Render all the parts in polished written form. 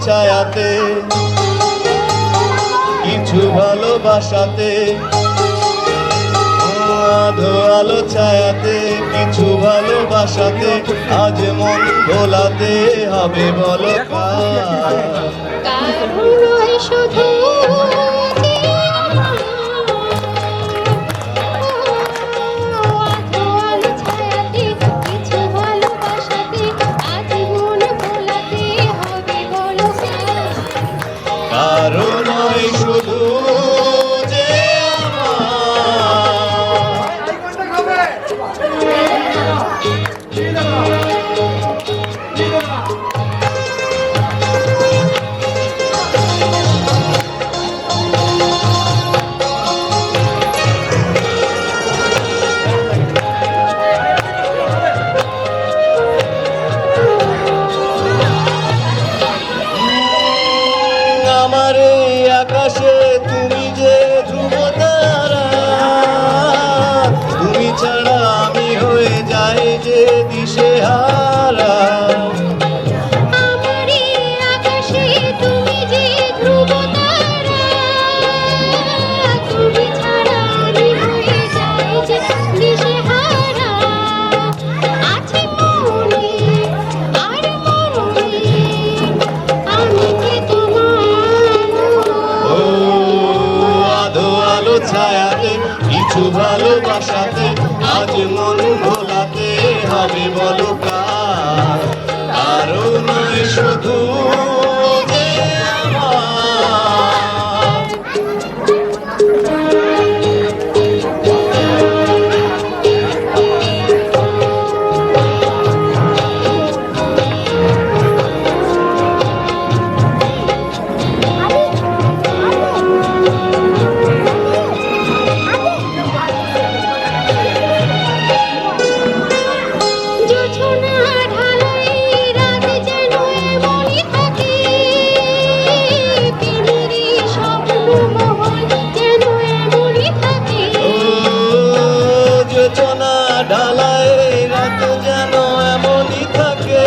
ছায়াতে, কিছু ভালোবাসাতে, আধো আলো ছায়াতে, কিছু ভালোবাসাতে, আজ মন ভোলাতে হবে বলো কার শুধু কারণ শুধু যে আমার আকাশে তুমি যে ধ্রুব তারা, তুমি ছাড়া আমি হয়ে যাই যে দিশেহারা। আমার আকাশে তুমি যে ধ্রুব তারা, তুমি ছাড়া আমি হয়ে যাই যে দিশেহারা। আছে মনে আর মনে আমি যে ছায়াতে, কিছু ভালোবাসাতে, আজ মন ভোলাতে হবে বলো কারণ শুধু যে ঢালাই রাত যেন এমনই থাকে,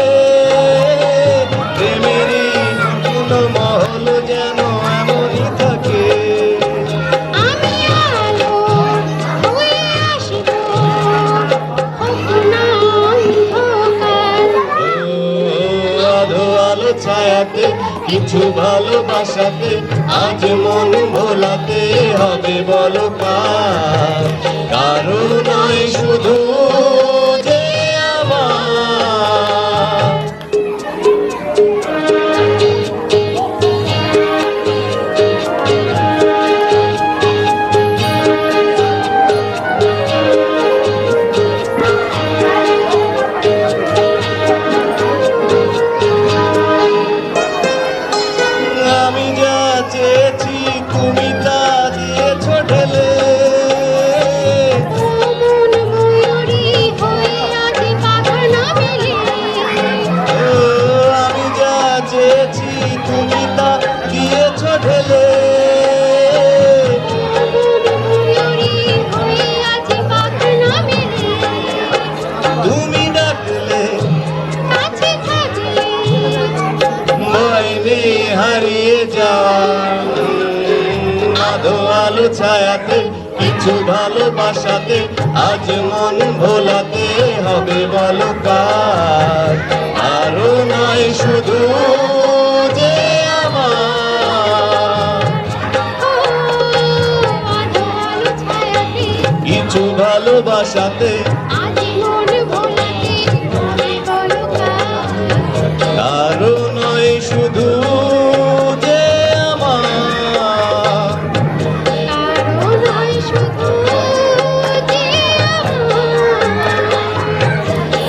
প্রেমেরই নতুন মহল যেন এমনই থাকে। আমি আলো হয়ে আসব আধো আলো ছায়াতে, কিছু ভালোবাসাতে, আজ মন ভোলাতে হবে বলো কারণ শুধু যে আমার। আমি যা চেয়েছি তুমি তা দিয়েছ ঢেলে, আমি যা চেয়েছি তুমি তা দিয়েছ ঢেলে। তুমি ডাকলে ময়নে হারিয়ে যাওয়া, আধো আলো ছায়াতে, কিছু ভালোবাসাতে, আজ মন ভোলাতে হবে বলো আরো নয় শুধু যে আমার। কিছু ভালোবাসাতে, আরো নয় শুধু যে আমার।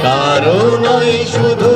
কারো নয় শুধু